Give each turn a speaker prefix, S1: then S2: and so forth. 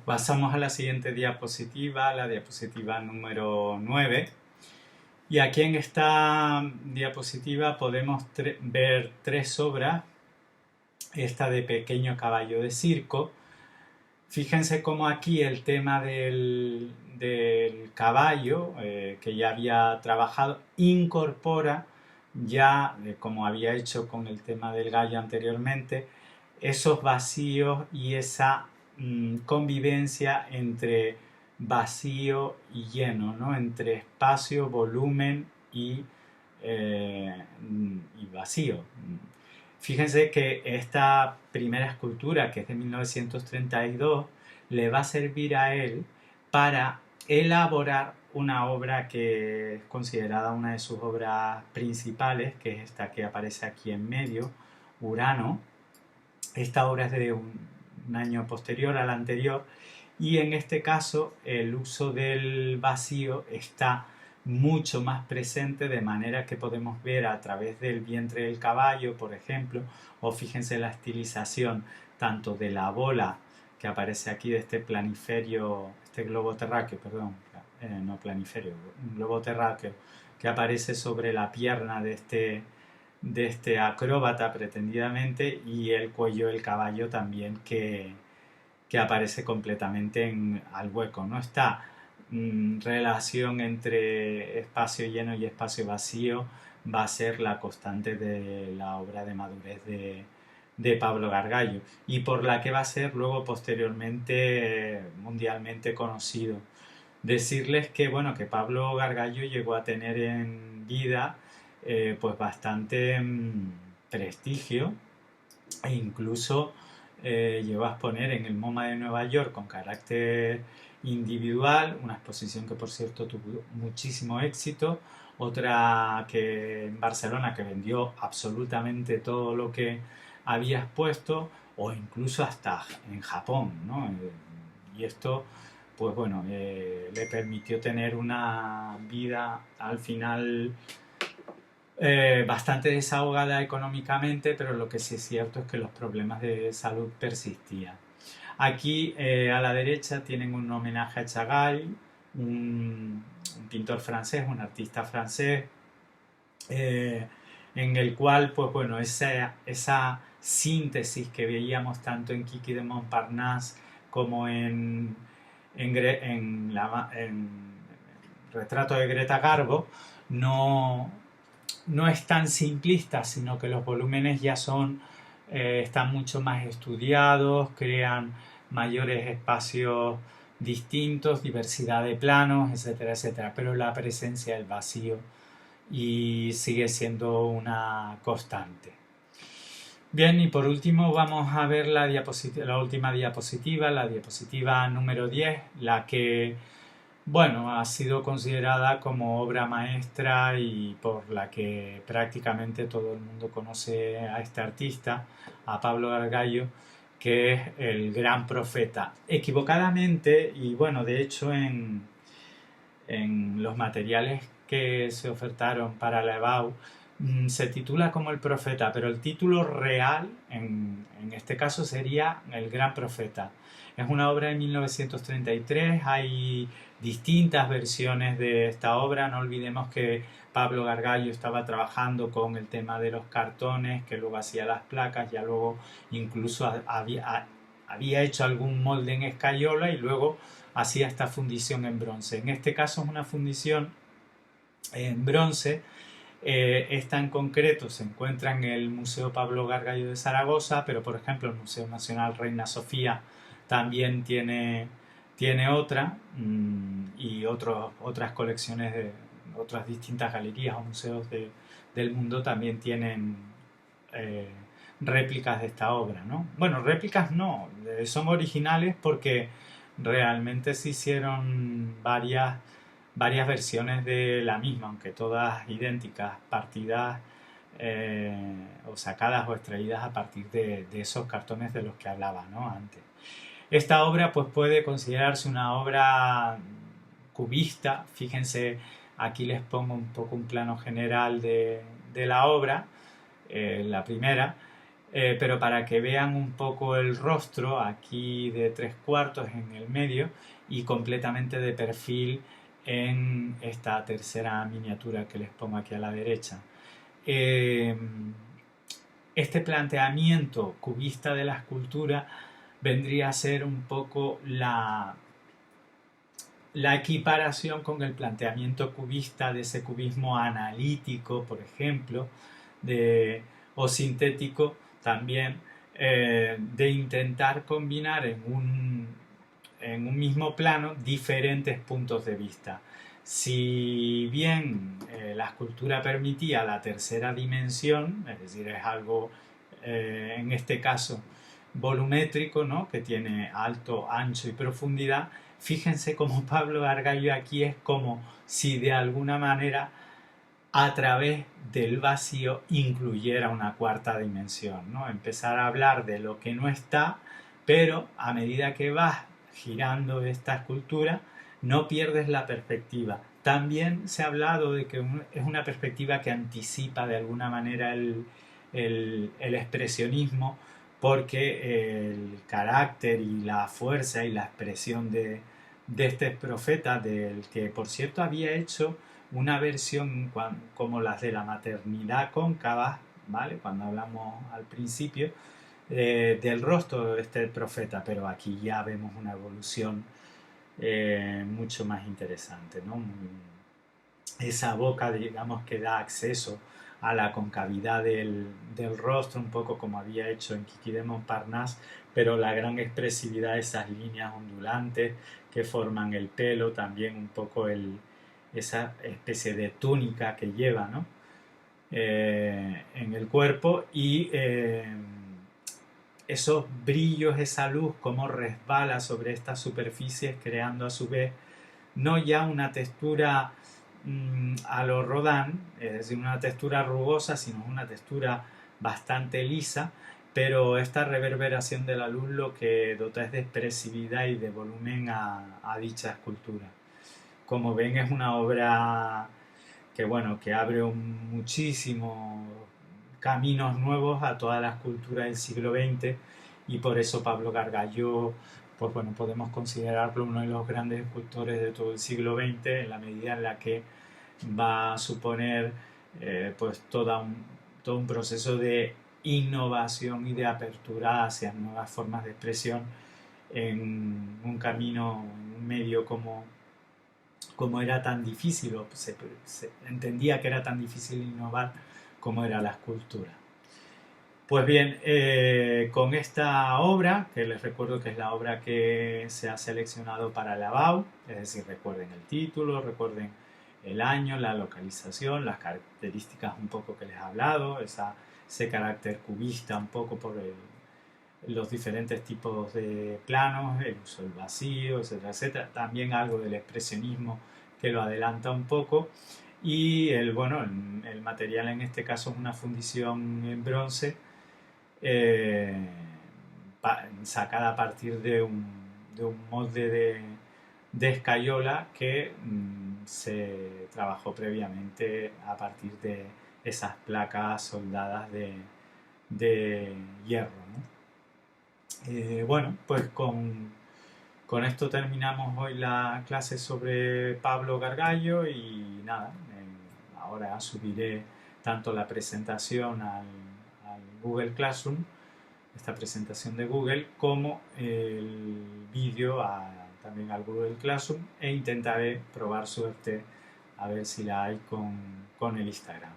S1: Pasamos a la siguiente diapositiva, la diapositiva número 9. Y aquí en esta diapositiva podemos ver tres obras. Esta de Pequeño caballo de circo. Fíjense cómo aquí el tema del caballo, que ya había trabajado, incorpora ya, como había hecho con el tema del gallo anteriormente, esos vacíos y esa convivencia entre vacío y lleno, ¿no? Entre espacio, volumen y vacío. Fíjense que esta primera escultura, que es de 1932, le va a servir a él para elaborar una obra que es considerada una de sus obras principales, que es esta que aparece aquí en medio, Urano. Esta obra es de un año posterior al anterior y en este caso el uso del vacío está mucho más presente, de manera que podemos ver a través del vientre del caballo, por ejemplo, o fíjense la estilización tanto de la bola que aparece aquí de este planiferio, este globo terráqueo, perdón, no planiferio, un globo terráqueo que aparece sobre la pierna de este acróbata pretendidamente, y el cuello del caballo también que aparece completamente al hueco, ¿no? Esta relación entre espacio lleno y espacio vacío va a ser la constante de la obra de madurez de Pablo Gargallo, y por la que va a ser luego posteriormente mundialmente conocido. Decirles que, bueno, que Pablo Gargallo llegó a tener en vida pues bastante prestigio, e incluso llegó a exponer en el MoMA de Nueva York con carácter individual, una exposición que por cierto tuvo muchísimo éxito, otra que en Barcelona que vendió absolutamente todo lo que había expuesto, o incluso hasta en Japón, ¿no? Y esto pues bueno, le permitió tener una vida al final bastante desahogada económicamente, pero lo que sí es cierto es que los problemas de salud persistían. Aquí a la derecha tienen un homenaje a Chagall, un pintor francés, un artista francés, eh, en el cual, pues bueno, esa síntesis que veíamos tanto en Kiki de Montparnasse como en Retrato de Greta Garbo, no, no es tan simplista, sino que los volúmenes ya están mucho más estudiados, crean mayores espacios distintos, diversidad de planos, etcétera, etcétera, pero la presencia del vacío y sigue siendo una constante. Bien, y por último vamos a ver la última diapositiva, la diapositiva número 10, la que, bueno, ha sido considerada como obra maestra y por la que prácticamente todo el mundo conoce a este artista, a Pablo Gargallo, que es el gran profeta. Equivocadamente, y bueno, de hecho en los materiales que se ofertaron para la EBAU se titula como el profeta, pero el título real en este caso sería El Gran Profeta. Es una obra de 1933, hay distintas versiones de esta obra. No olvidemos que Pablo Gargallo estaba trabajando con el tema de los cartones, que luego hacía las placas, ya luego incluso había hecho algún molde en escayola y luego hacía esta fundición en bronce. En este caso es una fundición en bronce. Esta en concreto se encuentra en el Museo Pablo Gargallo de Zaragoza, pero por ejemplo el Museo Nacional Reina Sofía también tiene otra, y otras colecciones de otras distintas galerías o museos del mundo también tienen eh, réplicas de esta obra, ¿no? Bueno, réplicas no, son originales porque realmente se hicieron varias versiones de la misma, aunque todas idénticas, partidas o sacadas o extraídas a partir de esos cartones de los que hablaba, ¿no? Antes. Esta obra pues puede considerarse una obra cubista. Fíjense, aquí les pongo un poco un plano general de la obra, la primera. pero para que vean un poco el rostro, aquí de 3/4 en el medio y completamente de perfil en esta tercera miniatura que les pongo aquí a la derecha. Eh, este planteamiento cubista de la escultura vendría a ser un poco la equiparación con el planteamiento cubista de ese cubismo analítico, por ejemplo, o sintético también, de intentar combinar en un mismo plano diferentes puntos de vista. Si bien la escultura permitía la tercera dimensión, es decir, es algo, en este caso, volumétrico, ¿no? Que tiene alto, ancho y profundidad, fíjense cómo Pablo Gargallo aquí es como si de alguna manera a través del vacío incluyera una cuarta dimensión, ¿no? Empezar a hablar de lo que no está, pero a medida que vas girando esta escultura, no pierdes la perspectiva. También se ha hablado de que es una perspectiva que anticipa de alguna manera el expresionismo, porque el carácter y la fuerza y la expresión de este profeta, del que por cierto había hecho una versión como las de la maternidad cóncava, ¿vale? Cuando hablamos al principio, del rostro de este profeta, pero aquí ya vemos una evolución mucho más interesante, ¿no? Esa boca, digamos, que da acceso a la concavidad del rostro, un poco como había hecho en Kiki de Montparnasse, pero la gran expresividad de esas líneas ondulantes que forman el pelo, también un poco esa especie de túnica que lleva, ¿no? En el cuerpo y esos brillos, esa luz, como resbala sobre estas superficies, creando a su vez no ya una textura a lo Rodin, es decir, una textura rugosa, sino una textura bastante lisa, pero esta reverberación de la luz lo que dota es de expresividad y de volumen a dicha escultura. Como ven, es una obra que, bueno, que abre muchísimos caminos nuevos a toda la escultura del siglo XX, y por eso Pablo Gargallo, pues bueno, podemos considerarlo uno de los grandes escultores de todo el siglo XX, en la medida en la que va a suponer pues todo un proceso de innovación y de apertura hacia nuevas formas de expresión en un camino, en un medio como era tan difícil, o se entendía que era tan difícil innovar como era la escultura. Pues bien, con esta obra, que les recuerdo que es la obra que se ha seleccionado para la BAU, es decir, recuerden el título, recuerden el año, la localización, las características un poco que les he hablado, ese carácter cubista un poco por los diferentes tipos de planos, el uso del vacío, etcétera, etcétera. También algo del expresionismo que lo adelanta un poco. Y bueno, el material en este caso es una fundición en bronce, eh, sacada a partir de un molde de escayola que se trabajó previamente a partir de esas placas soldadas de hierro, ¿no? Bueno, pues con esto terminamos hoy la clase sobre Pablo Gargallo y nada, ahora subiré tanto la presentación al Google Classroom, esta presentación de Google, como el vídeo también al Google Classroom, e intentaré probar suerte a ver si la hay con el Instagram.